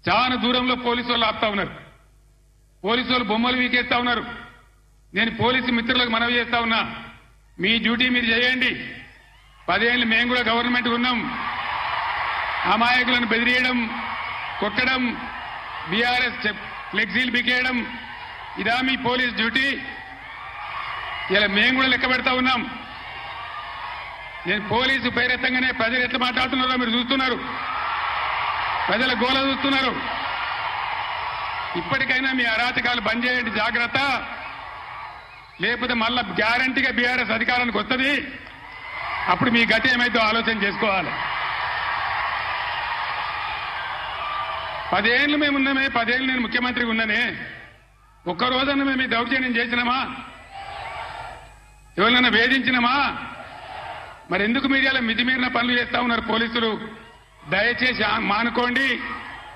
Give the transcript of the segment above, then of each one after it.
చాలా దూరంలో పోలీసు వాళ్ళు ఆపుతా ఉన్నారు. పోలీసు వాళ్ళు బొమ్మలు వీకేస్తా ఉన్నారు. నేను పోలీసు మిత్రులకు మనవి చేస్తా ఉన్నా, మీ డ్యూటీ మీరు చేయండి. 10 ఏళ్ళు మేము కూడా గవర్నమెంట్ ఉన్నాం. అమాయకులను బెదిరియడం, కొట్టడం, బీఆర్ఎస్ ఫ్లెక్సీలు బికేయడం ఇదా మీ పోలీస్ డ్యూటీ? ఇలా మేము కూడా లెక్క పెడతా ఉన్నాం. నేను పోలీసు పేరెత్తంగానే ప్రజలు ఎట్లా మాట్లాడుతున్నారో మీరు చూస్తున్నారు. ప్రజల గోల చూస్తున్నారు. ఇప్పటికైనా మీ అరాచకాలు బంద్ చేయండి, జాగ్రత్త. లేకపోతే మళ్ళా గ్యారంటీగా బీఆర్ఎస్ అధికారానికి వస్తుంది. అప్పుడు మీ గతి ఏమైతే ఆలోచన చేసుకోవాలి. 10 ఏళ్ళు మేము ఉన్నామే, 10 ఏళ్ళు నేను ముఖ్యమంత్రిగా ఉన్నానే, ఒక్క రోజన్నా మేము ఈ దౌర్జన్యం చేసినామా? ఎవరినైనా వేధించినామా? మరి ఎందుకు మీడియాలో మితిమీరిన పనులు చేస్తా ఉన్నారు పోలీసులు? దయచేసి మానుకోండి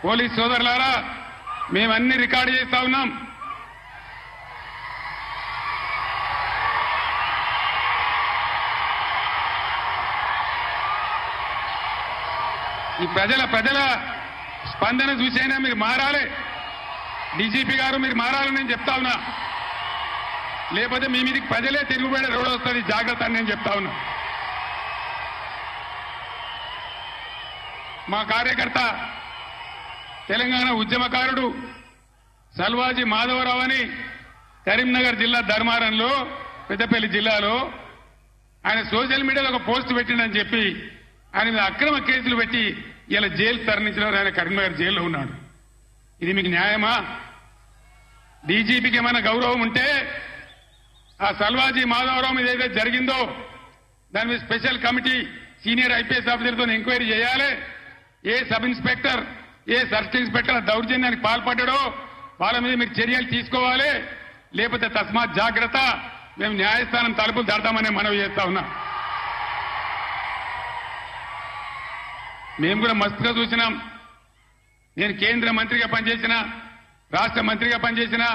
పోలీస్ సోదరులారా. మేమన్నీ రికార్డు చేస్తా ఉన్నాం. ఈ ప్రజల స్పందన చూసైనా మీరు మారాలి. డీజీపీ గారు మీరు మారాలని నేను చెప్తా ఉన్నా. లేకపోతే మీ మీదకి ప్రజలే తిరుగుబడే రోడ్ వస్తుంది, జాగ్రత్త అని నేను చెప్తా ఉన్నా. మా కార్యకర్త తెలంగాణ ఉద్యమకారుడు సల్వాజీ మాధవరావు అని కరీంనగర్ జిల్లా ధర్మారంలో, పెద్దపల్లి జిల్లాలో ఆయన సోషల్ మీడియాలో ఒక పోస్ట్ పెట్టిండని చెప్పి ఆయన మీద అక్రమ కేసులు పెట్టి ఇలా జైలు తరలించిన ఆయన కరీంనగర్ జైల్లో ఉన్నాడు. ఇది మీకు న్యాయమా? డీజీపీకి ఏమైనా గౌరవం ఉంటే ఆ సల్వాజీ మాధవరావు మీద ఏదైతే జరిగిందో దాని మీద స్పెషల్ కమిటీ సీనియర్ ఐపీఎస్ ఆఫీసర్తో ఎంక్వైరీ చేయాలి. ఏ సబ్ ఇన్స్పెక్టర్, ఏ సర్కిల్ ఇన్స్పెక్టర్ దౌర్జన్యానికి పాల్పడ్డాడో వాళ్ళ మీద మీరు చర్యలు తీసుకోవాలి. లేకపోతే తస్మాత్ జాగ్రత్త, మేము న్యాయస్థానం తలుపులు దాడతామని మనవి చేస్తా ఉన్నా. మేము కూడా మస్తుగా చూసినాం. నేను కేంద్ర మంత్రిగా పనిచేసిన, రాష్ట్ర మంత్రిగా పనిచేసిన,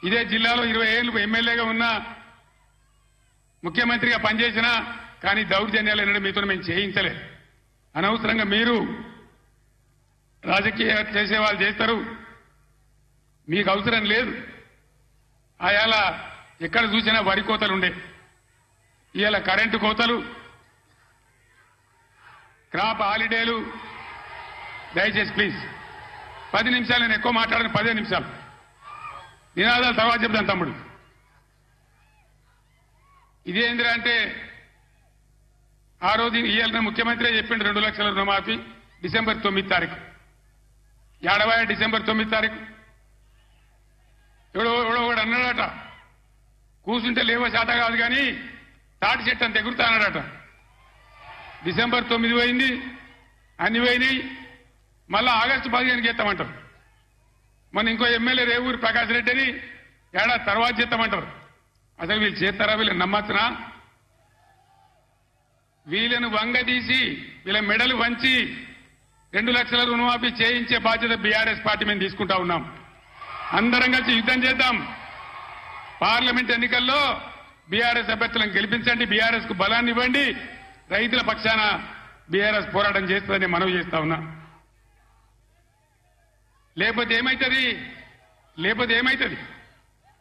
ఇదే జిల్లాలో 20 ఏళ్ళు ఎమ్మెల్యేగా ఉన్నా, ముఖ్యమంత్రిగా పనిచేసిన, కానీ దౌర్జన్యాలు ఎన్నడూ మీతో మేము చేయించలే. అనవసరంగా మీరు రాజకీయ చేసే వాళ్ళు చేస్తారు, మీకు అవసరం లేదు. ఆయాల ఎక్కడ చూసినా వరి కోతలు ఉండే, ఇవాళ కరెంటు కోతలు, క్రాప్ హాలిడేలు. దయచేసి ప్లీజ్ 10 నిమిషాలు, నేను ఎక్కువ మాట్లాడను, 15 నిమిషాలు నినాదాలు తర్వాత చెప్తాను తమ్ముడు. ఇదేంద్రా అంటే ఆ రోజు ఇవాళ ముఖ్యమంత్రి చెప్పిండు 2 లక్షల రుణమాఫీ డిసెంబర్ 9 తారీఖు. ఏడవ డిసెంబర్ 9 తారీఖు ఎవడో ఒకడు అన్నాడట, కూర్చుంటే లేవో శాత కాదు కానీ తాటి చెట్టు అంత ఎగురుతా అన్నాడట. డిసెంబర్ 9 పోయింది, అన్ని పోయినాయి. మళ్ళా ఆగస్టు 15కి చేస్తామంటారు. మొన్న ఇంకో ఎమ్మెల్యే రేవూరి ప్రకాష్ రెడ్డి అని ఏడాది తర్వాత చేస్తామంటారు. అసలు వీళ్ళు చేస్తారా? వీళ్ళని నమ్మచ్చునా? వీళ్ళను వంగదీసి వీళ్ళ మెడలు వంచి 2 లక్షల రుణమాఫీ చేయించే బాధ్యత బీఆర్ఎస్ పార్టీ మేము తీసుకుంటా ఉన్నాం. అందరం కలిసి యుద్ధం చేద్దాం. పార్లమెంట్ ఎన్నికల్లో బీఆర్ఎస్ అభ్యర్థులను గెలిపించండి, బీఆర్ఎస్ కు బలాన్ని ఇవ్వండి. రైతుల పక్షాన బీఆర్ఎస్ పోరాటం చేస్తుందని మనవి చేస్తా ఉన్నా. లేకపోతే ఏమైతుంది?